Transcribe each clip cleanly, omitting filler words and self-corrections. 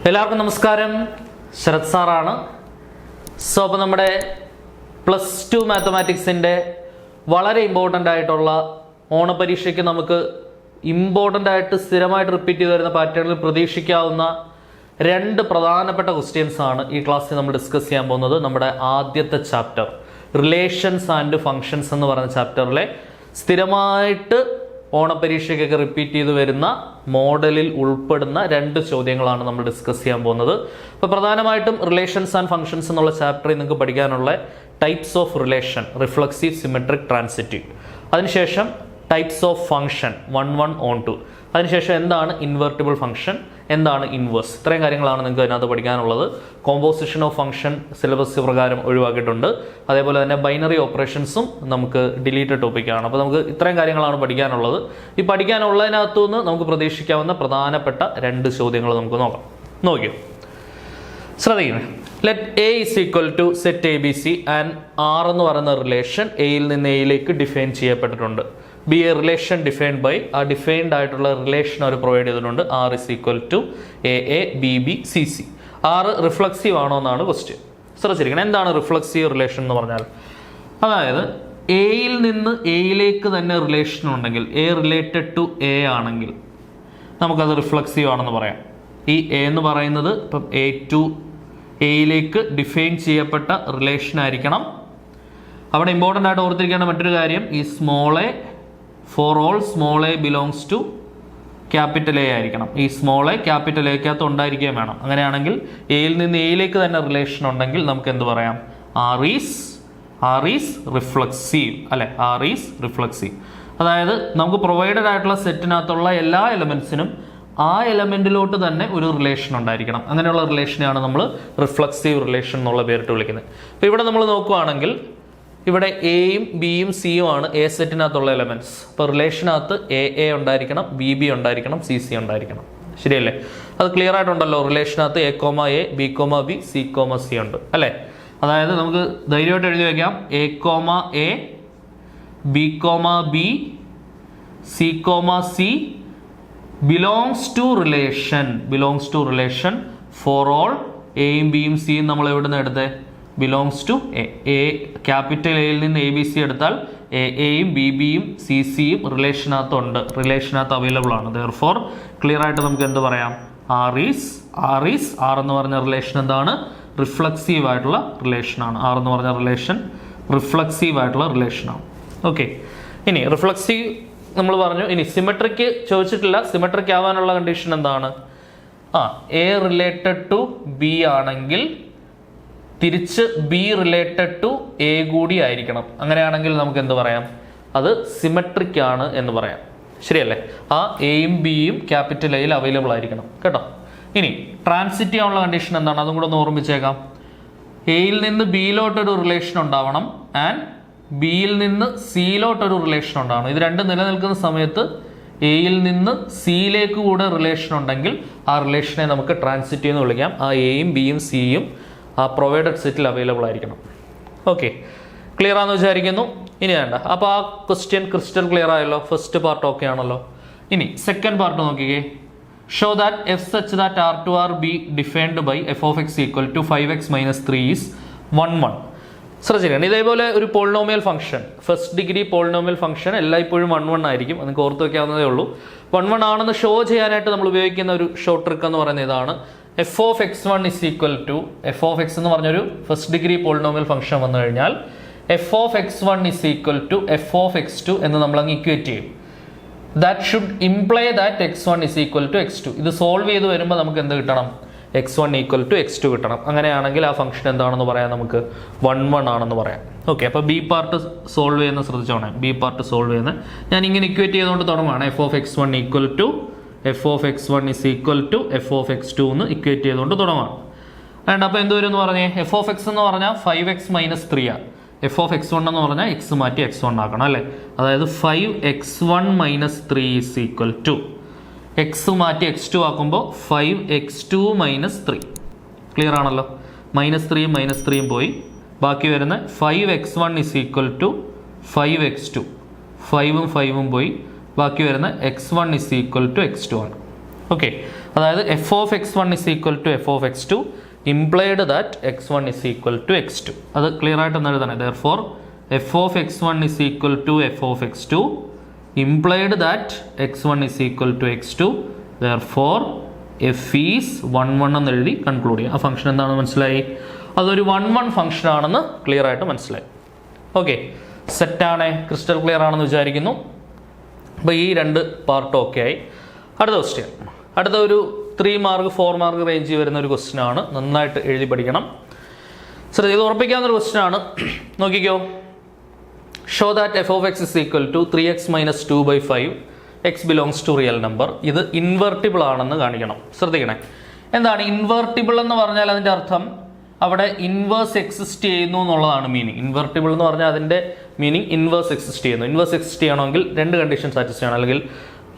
എല്ലാവർക്കും നമസ്കാരം. ശരത് സാറാണ്. സോ അപ്പോൾ നമ്മുടെ +2 മാത്തമാറ്റിക്സിൻ്റെ വളരെ ഇമ്പോർട്ടൻ്റ് ആയിട്ടുള്ള ഓണപരീക്ഷയ്ക്ക് നമുക്ക് ഇമ്പോർട്ടൻ്റ് ആയിട്ട് സ്ഥിരമായിട്ട് റിപ്പീറ്റ് ചെയ്ത് വരുന്ന പാറ്റേണിൽ പ്രതീക്ഷിക്കാവുന്ന 2 പ്രധാനപ്പെട്ട ക്വസ്റ്റ്യൻസ് ആണ് ഈ ക്ലാസ്സിൽ നമ്മൾ ഡിസ്കസ് ചെയ്യാൻ പോകുന്നത്. നമ്മുടെ ആദ്യത്തെ ചാപ്റ്റർ റിലേഷൻസ് ആൻഡ് ഫങ്ഷൻസ് എന്ന് പറയുന്ന ചാപ്റ്ററിലെ സ്ഥിരമായിട്ട് ഓണപരീക്ഷയ്ക്കൊക്കെ റിപ്പീറ്റ് ചെയ്ത് വരുന്ന മോഡലിൽ ഉൾപ്പെടുന്ന 2 ചോദ്യങ്ങളാണ് നമ്മൾ ഡിസ്കസ് ചെയ്യാൻ പോകുന്നത്. അപ്പോൾ പ്രധാനമായിട്ടും റിലേഷൻസ് ആൻഡ് ഫങ്ഷൻസ് എന്നുള്ള ചാപ്റ്ററിൽ നിങ്ങൾക്ക് പഠിക്കാനുള്ള types of relation, reflexive, symmetric, transitive. അതിനുശേഷം ടൈപ്സ് ഓഫ് ഫംഗ്ഷൻ 1, 1, on 2. അതിനുശേഷം എന്താണ് ഇൻവെർട്ടിബിൾ ഫംഗ്ഷൻ, എന്താണ് ഇൻവേഴ്സ്, ഇത്രയും കാര്യങ്ങളാണ് നിങ്ങൾക്ക് അതിനകത്ത് പഠിക്കാനുള്ളത്. കോമ്പോസിഷൻ ഓഫ് ഫംഗ്ഷൻ സിലബസ് പ്രകാരം ഒഴിവാക്കിയിട്ടുണ്ട്. അതേപോലെ തന്നെ ബൈനറി ഓപ്പറേഷൻസും നമുക്ക് ഡിലീറ്റഡ് ടോപ്പിക്കാണ്. അപ്പോൾ നമുക്ക് ഇത്രയും കാര്യങ്ങളാണ് പഠിക്കാനുള്ളത്. ഈ പഠിക്കാനുള്ളതിനകത്തു നിന്ന് നമുക്ക് പ്രതീക്ഷിക്കാവുന്ന പ്രധാനപ്പെട്ട 2 ചോദ്യങ്ങൾ നമുക്ക് നോക്കിയോ. ശ്രദ്ധിക്കുന്നത്, let A is equal to set A B C and R എന്ന് പറയുന്ന റിലേഷൻ എയിൽ നിന്ന് എയിലേക്ക് ഡിഫൈൻ ചെയ്യപ്പെട്ടിട്ടുണ്ട്. Be a relation defined by, ആ ഡിഫൈൻഡ് ആയിട്ടുള്ള റിലേഷൻ അവർ പ്രൊവൈഡ് ചെയ്തിട്ടുണ്ട്. R is equal to A A B B C C. R reflexive ആണോ എന്നാണ് ക്വസ്റ്റ്യൻ. ശ്രദ്ധിച്ചിരിക്കണം, എന്താണ് റിഫ്ലക്സീവ് റിലേഷൻ എന്ന് പറഞ്ഞാൽ, അതായത് എയിൽ നിന്ന് എയിലേക്ക് തന്നെ റിലേഷൻ ഉണ്ടെങ്കിൽ, എ റിലേറ്റഡ് ടു എ ആണെങ്കിൽ നമുക്കത് റിഫ്ലക്സീവ് ആണെന്ന് പറയാം. ഈ എ എന്ന് പറയുന്നത് ഇപ്പം എ ടു എയിലേക്ക് ഡിഫൈൻ ചെയ്യപ്പെട്ട റിലേഷൻ ആയിരിക്കണം. അവിടെ ഇമ്പോർട്ടൻ്റ് ആയിട്ട് ഓർത്തിരിക്കേണ്ട മറ്റൊരു കാര്യം, ഈ small A for all small A belongs to capital A ആയിരിക്കണം. ഈ സ്മോൾ എ ക്യാപിറ്റൽ എക്കകത്ത് ഉണ്ടായിരിക്കുകയും വേണം. അങ്ങനെയാണെങ്കിൽ എയിൽ നിന്ന് എയിലേക്ക് തന്നെ റിലേഷൻ ഉണ്ടെങ്കിൽ നമുക്ക് എന്ത് പറയാം, ആർ ഈസ് റിഫ്ലക്സീവ് അല്ലെ, ആർ ഈസ് റിഫ്ലക്സീവ്. അതായത് നമുക്ക് പ്രൊവൈഡഡ് ആയിട്ടുള്ള സെറ്റിനകത്തുള്ള എല്ലാ എലമെന്റ്സിനും ആ എലമെന്റിലോട്ട് തന്നെ ഒരു റിലേഷൻ ഉണ്ടായിരിക്കണം. അങ്ങനെയുള്ള റിലേഷനെയാണ് നമ്മൾ റിഫ്ലക്സീവ് റിലേഷൻ എന്നുള്ള പേരിട്ട് വിളിക്കുന്നത്. അപ്പോൾ ഇവിടെ നമ്മൾ നോക്കുകയാണെങ്കിൽ ഇവിടെ എയും ബിയും സിയും ആണ് എ സെറ്റിനകത്തുള്ള എലമെന്റ്സ്. അപ്പോൾ റിലേഷനകത്ത് എ ഉണ്ടായിരിക്കണം, ബി ഉണ്ടായിരിക്കണം, സി ഉണ്ടായിരിക്കണം. ശരിയല്ലേ? അത് ക്ലിയർ ആയിട്ടുണ്ടല്ലോ. റിലേഷനകത്ത് എ, ബി, ബി, സി ഉണ്ട് അല്ലേ? അതായത് നമുക്ക് ധൈര്യമായിട്ട് എഴുതി വയ്ക്കാം, A, B, B, C belongs to relation for all എയും ബിയും സിയും നമ്മൾ എവിടെ നിന്ന് എടുത്തേ, ബിലോങ്സ് ടു എ. ക്യാപിറ്റൽ എയിൽ നിന്ന് എ ബി സി എടുത്താൽ എയും ബി ബിയും സി സിയും റിലേഷനകത്തുണ്ട്, റിലേഷനകത്ത് അവൈലബിൾ ആണ്. therefore ക്ലിയർ ആയിട്ട് നമുക്ക് എന്ത് പറയാം, ആർ എന്ന് പറഞ്ഞ റിലേഷൻ എന്താണ്, റിഫ്ലക്സീവ് ആയിട്ടുള്ള റിലേഷനാണ്. ആർ എന്ന് പറഞ്ഞ റിലേഷൻ റിഫ്ലക്സീവ് ആയിട്ടുള്ള റിലേഷനാണ്. ഓക്കെ, ഇനി റിഫ്ലക്സീവ് നമ്മൾ പറഞ്ഞു. ഇനി സിമെട്രിക്ക് ചോദിച്ചിട്ടില്ല. സിമെട്രിക് ആവാനുള്ള കണ്ടീഷൻ എന്താണ്, എ റിലേറ്റഡ് ടു ബി ആണെങ്കിൽ തിരിച്ച് ബി റിലേറ്റഡ് ടു എ കൂടി ആയിരിക്കണം. അങ്ങനെയാണെങ്കിൽ നമുക്ക് എന്ത് പറയാം, അത് സിമെട്രിക് ആണ് എന്ന് പറയാം. ശരിയല്ലേ? ആ എയും ബിയും ക്യാപിറ്റൽ എയിൽ അവൈലബിൾ ആയിരിക്കണം കേട്ടോ. ഇനി ട്രാൻസിറ്റ് ചെയ്യാനുള്ള കണ്ടീഷൻ എന്താണ്, അതും കൂടെ ഒന്ന് ഓർമ്മിച്ചേക്കാം. എയിൽ നിന്ന് ബിയിലോട്ടൊരു റിലേഷൻ ഉണ്ടാവണം ആൻഡ് ബിയിൽ നിന്ന് സിയിലോട്ടൊരു റിലേഷൻ ഉണ്ടാവണം. ഇത് രണ്ടും നിലനിൽക്കുന്ന സമയത്ത് എയിൽ നിന്ന് സിയിലേക്ക് കൂടെ റിലേഷൻ ഉണ്ടെങ്കിൽ ആ റിലേഷനെ നമുക്ക് ട്രാൻസിറ്റ് എന്ന് വിളിക്കാം. ആ എയും ബിയും സിയും ആ പ്രൊവൈഡഡ് സെറ്റിൽ അവൈലബിൾ ആയിരിക്കണം. ഓക്കെ, ക്ലിയർ ആണെന്ന് വിചാരിക്കുന്നു. ഇനി വേണ്ട. അപ്പോൾ ആ ക്വസ്റ്റ്യൻ ക്രിസ്റ്റൽ ക്ലിയർ ആയല്ലോ. ഫസ്റ്റ് പാർട്ട് ഓക്കെ ആണല്ലോ. ഇനി സെക്കൻഡ് പാർട്ട് നോക്കിക്കേ. Show that F such that R to R be defined by F of X equal to 5x - 3 is 1, 1. ശ്രദ്ധിക്കണം, ഇതേപോലെ ഒരു polynomial function, first degree polynomial function എല്ലായ്പ്പോഴും 1, 1 ആയിരിക്കും. അത് നിങ്ങൾക്ക് ഓർത്ത് വയ്ക്കാവുന്നതേ ഉള്ളൂ. 1, 1 ആണെന്ന് ഷോ ചെയ്യാനായിട്ട് നമ്മൾ ഉപയോഗിക്കുന്ന ഒരു ഷോർട്ട് ട്രിക്ക് എന്ന് പറയുന്നത് ഇതാണ്. F of x1 is equal to, F of X എന്ന് പറഞ്ഞൊരു ഫസ്റ്റ് ഡിഗ്രി പോളിനോമിയൽ ഫംഗ്ഷൻ വന്നു കഴിഞ്ഞാൽ F of x1 is equal to F of x2 എന്ന് നമ്മൾ അങ്ങ് ഇക്വേറ്റ് ചെയ്യും. That should imply that x1 is equal to x2. ഇത് solve ചെയ്ത് വരുമ്പോൾ നമുക്ക് എന്ത് കിട്ടണം, x1 ഈക്വൽ ടു x2 കിട്ടണം. അങ്ങനെയാണെങ്കിൽ ആ ഫംഗ്ഷൻ എന്താണെന്ന് പറയാം, നമുക്ക് 1, 1 ആണെന്ന് പറയാം. ഓക്കെ, അപ്പോൾ ബി പാർട്ട് സോൾവ് ചെയ്യുന്ന ശ്രദ്ധിച്ചോണേ. ബി പാർട്ട് സോൾവ് ചെയ്യുന്നത് ഞാൻ ഇങ്ങനെ ഇക്വേറ്റ് ചെയ്തുകൊണ്ട് തുടങ്ങുകയാണ്. F of x1 equal to F of x1 is equal to F of x2 എന്ന് ഇക്വേറ്റ് ചെയ്തുകൊണ്ട് തുടങ്ങുകയാണ്. ആൻഡ് അപ്പോൾ എന്ത് വരും എന്ന് പറഞ്ഞേ, എഫ് ഓഫ് എക്സ് എന്ന് പറഞ്ഞാൽ 5x - 3 ആണ്. എഫ് ഓഫ് x1 എന്ന് പറഞ്ഞാൽ എക്സ് മാറ്റി x1 ആക്കണം അല്ലേ? അതായത് 5x1 - 3 is equal to, X മാറ്റി x2 ആക്കുമ്പോൾ 5x2 - 3. ക്ലിയർ ആണല്ലോ? -3 -3 പോയി, ബാക്കി വരുന്ന 5x1 is equal to 5x2. 5ഉം 5ഉം പോയി, ബാക്കി വരുന്ന x1 is equal to x2 ആണ്. ഓക്കെ, അതായത് f of x one is equal to F of x two implied that x one is equal to x two. അത് clear ആയിട്ട് ഒന്ന് എഴുതണേ. Therefore f of x one is equal to F of x two implied that x one is equal to x two. Therefore f is 1 1 എന്ന് എഴുതി conclude ചെയ്യാം. ആ function എന്താണെന്ന് മനസ്സിലായി? അതൊരു 1 1 ഫംഗ്ഷൻ ആണെന്ന് ക്ലിയർ ആയിട്ട് മനസ്സിലായി. ഓക്കെ, സെറ്റാണ്, ക്രിസ്റ്റൽ ക്ലിയർ ആണെന്ന് വിചാരിക്കുന്നു. അപ്പോൾ ഈ 2 പാർട്ട് ഓക്കെ ആയി. അടുത്ത ക്വസ്റ്റ്യൻ, അടുത്ത ഒരു 3 മാർക്ക് 4 മാർക്ക് റേഞ്ചിൽ വരുന്ന ഒരു ക്വസ്റ്റ്യൻ ആണ്. നന്നായിട്ട് എഴുതി പഠിക്കണം. ശ്രദ്ധ, ഇത് ഉറപ്പിക്കാവുന്നൊരു ക്വസ്റ്റ്യൻ ആണ്. നോക്കിക്കോ. Show that F of X is equal to 3x - 2/5 X belongs to real number. ഇത് ഇൻവെർട്ടിബിൾ ആണെന്ന് കാണിക്കണം. ശ്രദ്ധിക്കണേ, എന്താണ് ഇൻവെർട്ടിബിൾ എന്ന് പറഞ്ഞാൽ? അതിൻ്റെ അർത്ഥം അവിടെ ഇൻവേഴ്സ് എക്സിസ്റ്റ് ചെയ്യുന്നു എന്നുള്ളതാണ് മീനിങ്. ഇൻവെർട്ടിബിൾ എന്ന് പറഞ്ഞാൽ അതിൻ്റെ മീനിങ് ഇൻവേഴ്സ് എക്സിസ്റ്റ് ചെയ്യുന്നു. ഇൻവേഴ്സ് എക്സിസ്റ്റ് ചെയ്യണമെങ്കിൽ 2 കണ്ടീഷൻ സാറ്റിസ്ഫൈ ചെയ്യണം. അല്ലെങ്കിൽ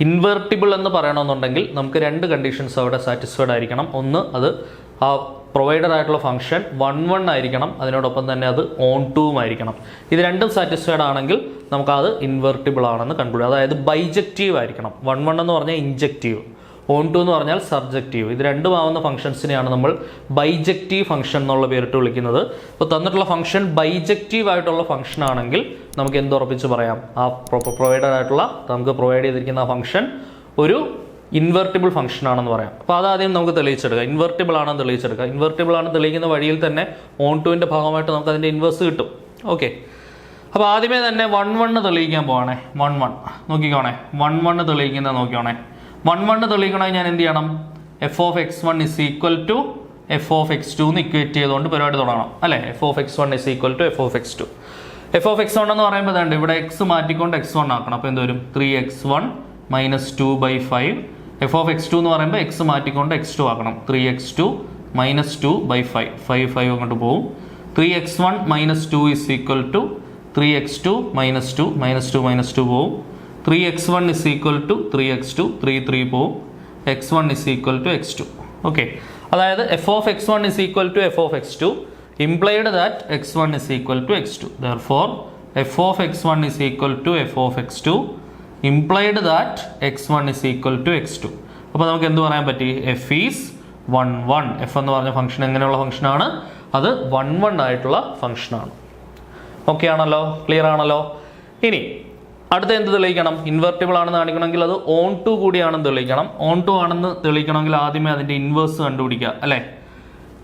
ഇൻവെർട്ടിബിൾ എന്ന് പറയണമെന്നുണ്ടെങ്കിൽ നമുക്ക് 2 കണ്ടീഷൻസ് അവിടെ സാറ്റിസ്ഫൈഡ് ആയിരിക്കണം. ഒന്ന്, അത് ആ പ്രൊവൈഡഡ് ആയിട്ടുള്ള ഫംഗ്ഷൻ 1 1 ആയിരിക്കണം, അതിനോടൊപ്പം തന്നെ അത് ഓൺ ടൂവും ആയിരിക്കണം. ഇത് രണ്ടും സാറ്റിസ്ഫൈഡ് ആണെങ്കിൽ നമുക്കത് ഇൻവെർട്ടിബിൾ ആണെന്ന് കൺക്ലൂഡ്. അതായത് ബൈജക്റ്റീവ് ആയിരിക്കണം. 1 1 എന്ന് പറഞ്ഞാൽ ഇൻജക്റ്റീവ്, ഓൺ ടു എന്ന് പറഞ്ഞാൽ സബ്ജക്റ്റീവ്. ഇത് രണ്ടുമാവുന്ന ഫംഗ്ഷൻസിനെയാണ് നമ്മൾ ബൈജക്റ്റീവ് ഫംഗ്ഷൻ എന്നുള്ള പേരിട്ട് വിളിക്കുന്നത്. അപ്പോൾ തന്നിട്ടുള്ള ഫംഗ്ഷൻ ബൈജക്റ്റീവ് ആയിട്ടുള്ള ഫംഗ്ഷൻ ആണെങ്കിൽ നമുക്ക് എന്തുറപ്പിച്ച് പറയാം? ആ പ്രൊവൈഡഡ് ആയിട്ടുള്ള നമുക്ക് പ്രൊവൈഡ് ചെയ്തിരിക്കുന്ന ആ ഫംഗ്ഷൻ ഒരു ഇൻവെർട്ടിബിൾ ഫംഗ്ഷൻ ആണെന്ന് പറയാം. അപ്പോൾ അതാദ്യം നമുക്ക് തെളിയിച്ചെടുക്കാം. ഇൻവെർട്ടിബിൾ ആണെന്ന് തെളിയിച്ചെടുക്കാം. ഇൻവെർട്ടിബിൾ ആണ് തെളിയിക്കുന്ന വഴിയിൽ തന്നെ ഓൺ ടുവിൻ്റെ ഭാഗമായിട്ട് നമുക്ക് അതിൻ്റെ ഇൻവേഴ്സ് കിട്ടും. ഓക്കെ, അപ്പോൾ ആദ്യമേ തന്നെ 1 1 തെളിയിക്കാൻ പോവാണേ. 1 1 നോക്കിക്കോണേ. 1 1 തെളിയിക്കുന്നത് നോക്കിക്കോണേ. 1 1 തെളിയിക്കണമെങ്കിൽ ഞാൻ എന്ത് ചെയ്യണം? F of x one is equal to F of x two എന്ന് ഇക്വേറ്റ് ചെയ്തുകൊണ്ട് പരിപാടി തുടങ്ങണം അല്ലേ? F of x one is equal to F of x two. F of x one എന്ന് പറയുമ്പോൾ വേണ്ട ഇവിടെ എക്സ് മാറ്റിക്കൊണ്ട് x1 ആക്കണം. അപ്പോൾ എന്ത് വരും? 3x1 - 2/5. F of x two എന്ന് പറയുമ്പോൾ എക്സ് മാറ്റിക്കൊണ്ട് x2 ആക്കണം. 3x2 - 2/5. 5 അങ്ങോട്ട് പോവും. 3x1 - 2 is equal to 3x2 - 2 -2 -2 പോവും. 3x1 is equal to 3x2 3 പോവും. x1 is equal to x2. Okay, അതായത് f of x one is equal to F of x two implied that x1 is equal to x2. Therefore, f of x1 is equal to f of x2 implied that x1 is equal to x2. അപ്പോൾ നമുക്ക് എന്ത് പറയാൻ പറ്റി? f is 1 1. f എന്ന് പറഞ്ഞ function എങ്ങനെയുള്ള ഫംഗ്ഷനാണ്? അത് 1 1 ആയിട്ടുള്ള ഫംഗ്ഷനാണ്. ഓക്കെ ആണല്ലോ? ക്ലിയർ ആണല്ലോ? ഇനി അടുത്ത എന്ത് തെളിയിക്കണം? ഇൻവെർട്ടിബിൾ ആണെന്ന് കാണിക്കണമെങ്കിൽ അത് ഓൺ ടു കൂടിയാണെന്ന് തെളിയിക്കണം. ഓൺ ടു ആണെന്ന് തെളിയിക്കണമെങ്കിൽ ആദ്യമേ അതിൻ്റെ ഇൻവേഴ്സ് കണ്ടുപിടിക്കുക അല്ലേ?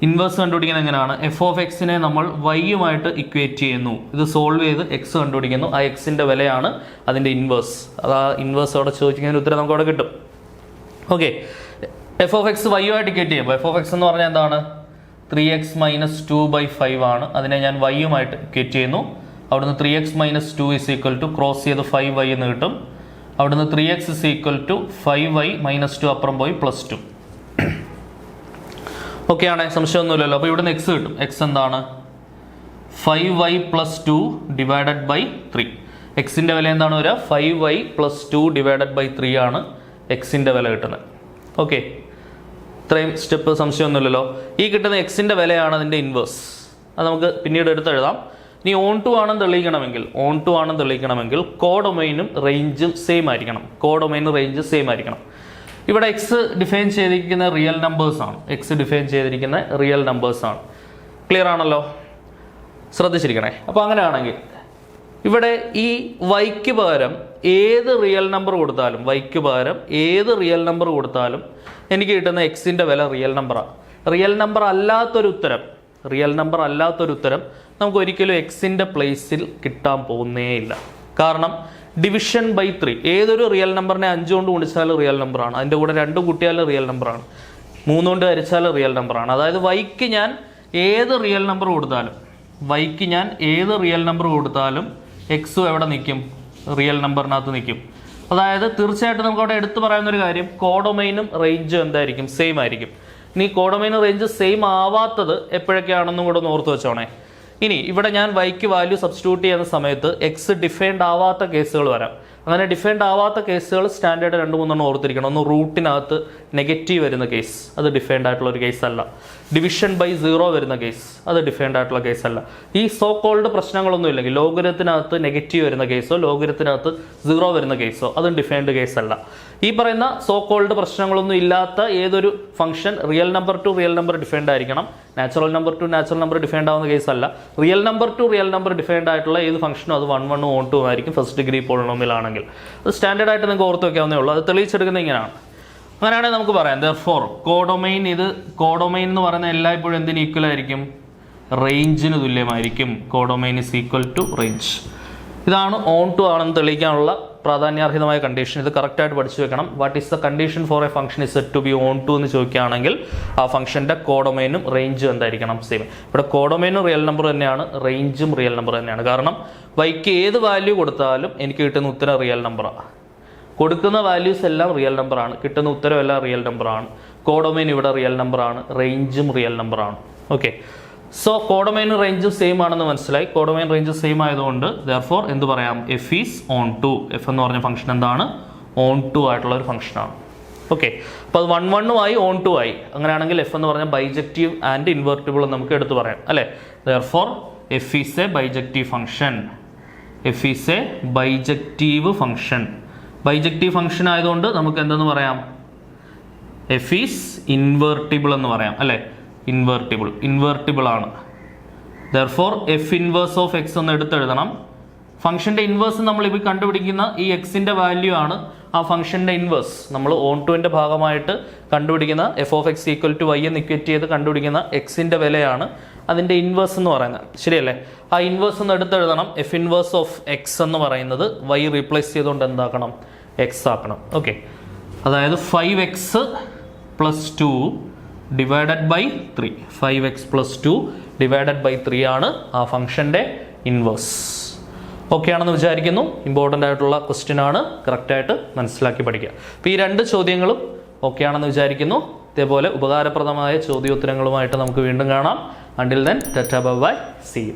ഇൻവേഴ്സ് കണ്ടുപിടിക്കുന്നത് എങ്ങനെയാണ്? എഫ് ഓഫ് എക്സിനെ നമ്മൾ വൈയുമായിട്ട് ഇക്വേറ്റ് ചെയ്യുന്നു. ഇത് സോൾവ് ചെയ്ത് എക്സ് കണ്ടുപിടിക്കുന്നു. ആ എക്സിൻ്റെ വിലയാണ് അതിൻ്റെ ഇൻവേഴ്സ്. അത് ആ ഇൻവേഴ്സ് അവിടെ ചോദിക്കുന്നതിന് ഉത്തരം നമുക്ക് അവിടെ കിട്ടും. ഓക്കെ, എഫ് ഓഫ് എക്സ് വൈയുമായിട്ട് ഇക്വേറ്റ് ചെയ്യുമ്പോൾ എഫ് ഓഫ് എക്സ് എന്ന് പറഞ്ഞാൽ എന്താണ്? 3x - 2/5 ആണ്. അതിനെ ഞാൻ വൈയുമായിട്ട് ഇക്വേറ്റ് ചെയ്യുന്നു. അവിടുന്ന് 3x - 2 is equal to cross ചെയ്ത് 5y എന്ന് കിട്ടും. അവിടുന്ന് 3x is equal to 5y - 2 അപ്പുറം പോയി +2. ഓക്കെ ആണേ? സംശയമൊന്നുമില്ലല്ലോ. അപ്പോൾ ഇവിടുന്ന് എക്സ് കിട്ടും. എക്സ് എന്താണ്? 5y + 2 divided by 3. എക്സിൻ്റെ വില എന്താണ് വരിക? 5y + 2 ഡിവൈഡഡ് ബൈ 3 ആണ് എക്സിൻ്റെ വില കിട്ടുന്നത്. ഓക്കെ, ഇത്രയും സ്റ്റെപ്പ് സംശയമൊന്നുമില്ലല്ലോ. ഈ കിട്ടുന്ന എക്സിൻ്റെ വിലയാണ് അതിൻ്റെ ഇൻവേഴ്സ്. അത് നമുക്ക് പിന്നീട് എടുത്തെഴുതാം. ഇനി ഓൺ ടു ആണെന്ന് തെളിയിക്കണമെങ്കിൽ കോഡൊമൈനും റേഞ്ചും സെയിം ആയിരിക്കണം. കോഡൊമൈനും റേഞ്ച് സെയിം ആയിരിക്കണം. ഇവിടെ എക്സ് ഡിഫൈൻ ചെയ്തിരിക്കുന്ന റിയൽ നമ്പേഴ്സ് ആണ്. ക്ലിയർ ആണല്ലോ? ശ്രദ്ധിച്ചിരിക്കണേ. അപ്പോൾ അങ്ങനെയാണെങ്കിൽ ഇവിടെ ഈ വൈക്ക് പകരം ഏത് റിയൽ നമ്പർ കൊടുത്താലും എനിക്ക് കിട്ടുന്ന എക്സിൻ്റെ വില റിയൽ നമ്പറാണ്. റിയൽ നമ്പർ അല്ലാത്തൊരു ഉത്തരം നമുക്ക് ഒരിക്കലും എക്സിൻ്റെ പ്ലേസിൽ കിട്ടാൻ പോകുന്നേയില്ല. കാരണം ഡിവിഷൻ ബൈ 3, ഏതൊരു റിയൽ നമ്പറിനെ 5 കൊണ്ട് ഗുണിച്ചാൽ റിയൽ നമ്പറാണ്. അതിൻ്റെ കൂടെ 2 കൂട്ടിയാൽ റിയൽ നമ്പറാണ്. 3 കൊണ്ട് ഹരിച്ചാൽ റിയൽ നമ്പറാണ്. അതായത് വൈക്ക് ഞാൻ ഏത് റിയൽ നമ്പർ കൊടുത്താലും എക്സും എവിടെ നിൽക്കും? റിയൽ നമ്പറിനകത്ത് നിൽക്കും. അതായത് തീർച്ചയായിട്ടും നമുക്ക് അവിടെ എടുത്തു പറയുന്നൊരു കാര്യം, കോഡൊമൈനും റേഞ്ചും എന്തായിരിക്കും? സെയിം ആയിരിക്കും. ഇനി കോഡൊമൈനും റേഞ്ച് സെയിം ആവാത്തത് എപ്പോഴൊക്കെയാണെന്നും കൂടെ ഒന്ന് ഓർത്ത് വെച്ചോണേ. ഇനി ഇവിടെ ഞാൻ വൈക്ക് വാല്യൂ സബ്സ്റ്റിറ്റ്യൂട്ട് ചെയ്യുന്ന സമയത്ത് എക്സ് ഡിഫൈൻഡ് ആവാത്ത കേസുകൾ വരാം. അങ്ങനെ ഡിഫൈൻഡ് ആവാത്ത കേസുകൾ സ്റ്റാൻഡേർഡ് 2-3 ഓർത്തിരിക്കണം. ഒന്ന് റൂട്ടിനകത്ത് നെഗറ്റീവ് വരുന്ന കേസ്, അത് ഡിഫൈൻഡ് ആയിട്ടുള്ള ഒരു കേസ് അല്ല. ഡിവിഷൻ ബൈ 0 വരുന്ന കേസ്, അത് ഡിഫൈൻഡ് ആയിട്ടുള്ള കേസ് അല്ല. ഈ സോ കോൾഡ് പ്രശ്നങ്ങളൊന്നും ഇല്ലെങ്കിൽ ലോഗരിതത്തിനകത്ത് നെഗറ്റീവ് വരുന്ന കേസോ ലോഗരിതത്തിനകത്ത് 0 വരുന്ന കേസോ അതും ഡിഫൈൻഡ് കേസ് അല്ല. ഈ പറയുന്ന സോ കോൾഡ് പ്രശ്നങ്ങളൊന്നും ഇല്ലാത്ത ഏതൊരു function real number to real number defined ആയിരിക്കണം. Natural number to natural number defined ആവുന്ന കേസ് അല്ല. Real number to real number defined ആയിട്ടുള്ള ഏത് ഫംഗ്ഷനും അത് 1 1 ഓൺ 2 ആയിരിക്കും ഫസ്റ്റ് ഡിഗ്രി പോളിനോമിയലാണെങ്കിൽ. അത് സ്റ്റാൻഡേർഡ് ആയിട്ട് നിങ്ങൾക്ക് ഓർത്ത് വെക്കാവുന്നേ ഉള്ളൂ. അത് തെളിയിച്ചെടുക്കുന്നത് ഇങ്ങനെയാണ്. അങ്ങനെയാണെങ്കിൽ നമുക്ക് പറയാം therefore കോഡൊമൈൻ, ഇത് കോഡൊമൈൻ എന്ന് പറയുന്ന എല്ലായ്പ്പോഴും എന്തിന് ഈക്വൽ ആയിരിക്കും? റേഞ്ചിന് തുല്യമായിരിക്കും. Codomain is equal to range. ഇതാണ് ഓൺ ടു ആണെന്ന് തെളിയിക്കാനുള്ള പ്രാധാന്യാർഹിതമായ കണ്ടീഷൻ. ഇത് കറക്റ്റായിട്ട് പഠിച്ചു വെക്കണം. What is the condition for a function is said to be onto എന്ന് ചോദിക്കുകയാണെങ്കിൽ ആ ഫംഗ്ഷന്റെ കോഡൊമൈനും റേഞ്ചും എന്തായിരിക്കണം? സെയിം. ഇവിടെ കോഡൊമൈനും റിയൽ നമ്പർ തന്നെയാണ്, റേഞ്ചും റിയൽ നമ്പർ തന്നെയാണ്. കാരണം വൈക്ക് ഏത് വാല്യൂ കൊടുത്താലും എനിക്ക് കിട്ടുന്ന ഉത്തരം റിയൽ നമ്പറാണ്. കൊടുക്കുന്ന വാല്യൂസ് എല്ലാം റിയൽ നമ്പറാണ്, കിട്ടുന്ന ഉത്തരം എല്ലാം റിയൽ നമ്പറാണ്. കോഡൊമൈൻ ഇവിടെ റിയൽ നമ്പറാണ്, റേഞ്ചും റിയൽ നമ്പറാണ്. ഓക്കെ, സോ കോഡൊമൈനും റേഞ്ചും സെയിം ആണെന്ന് മനസ്സിലായി. കോഡൊമൈൻ റേഞ്ചും സെയിം ആയതുകൊണ്ട് therefore എന്ത് പറയാം? F is onto. F എന്ന് പറഞ്ഞ ഫംഗ്ഷൻ എന്താണ്? ഓൺ ടു ആയിട്ടുള്ള ഒരു ഫംഗ്ഷനാണ്. ഓക്കെ, അപ്പോൾ അത് 1 1 ആയി ഓൺ ടു ആയി. അങ്ങനെയാണെങ്കിൽ എഫ് എന്ന് പറഞ്ഞ ബൈജക്റ്റീവ് ആൻഡ് ഇൻവെർട്ടിബിൾ നമുക്ക് എടുത്തു പറയാം അല്ലേ? therefore F is A bijective function. F is A bijective function. Bijective function ആയതുകൊണ്ട് നമുക്ക് എന്തെന്ന് പറയാം? എഫ് ഈസ് ഇൻവെർട്ടിബിൾ എന്ന് പറയാം അല്ലേ? ഇൻവെർട്ടിബിൾ ആണ്. therefore F inverse of X എന്ന് എടുത്തെഴുതണം. ഫംഗ്ഷന്റെ ഇൻവേഴ്സ് നമ്മൾ ഇപ്പോൾ കണ്ടുപിടിക്കുന്ന ഈ എക്സിന്റെ വാല്യൂ ആണ് ആ ഫംഗ്ഷന്റെ ഇൻവേഴ്സ്. നമ്മൾ ഓൺ ടുവിന്റെ ഭാഗമായിട്ട് കണ്ടുപിടിക്കുന്ന f of X equal to y എന്ന് ഇക്വേറ്റ് ചെയ്ത് കണ്ടുപിടിക്കുന്ന എക്സിന്റെ വിലയാണ് അതിന്റെ ഇൻവേഴ്സ് എന്ന് പറയുന്നത്. ശരിയല്ലേ? ആ ഇൻവേഴ്സ് എന്ന് എടുത്തെഴുതണം. എഫ് ഇൻവേഴ്സ് ഓഫ് എക്സ് എന്ന് പറയുന്നത് വൈ റീപ്ലേസ് ചെയ്തുകൊണ്ട് എന്താക്കണം? എക്സ് ആക്കണം. ഓക്കെ, അതായത് 5x + 2 divided by 3. 5x + 2 divided by 3 ആണ് ആ ഫംഗ്ഷന്റെ ഇൻവേഴ്സ്. ഓക്കെ ആണെന്ന് വിചാരിക്കുന്നു. ഇമ്പോർട്ടൻ്റ് ആയിട്ടുള്ള ക്വസ്റ്റ്യൻ ആണ്, കറക്റ്റായിട്ട് മനസ്സിലാക്കി പഠിക്കുക. അപ്പോൾ ഈ 2 ചോദ്യങ്ങളും ഓക്കെ ആണെന്ന് വിചാരിക്കുന്നു. ഇതേപോലെ ഉപകാരപ്രദമായ ചോദ്യോത്തരങ്ങളുമായിട്ട് നമുക്ക് വീണ്ടും കാണാം. Until then tata bye bye, see U.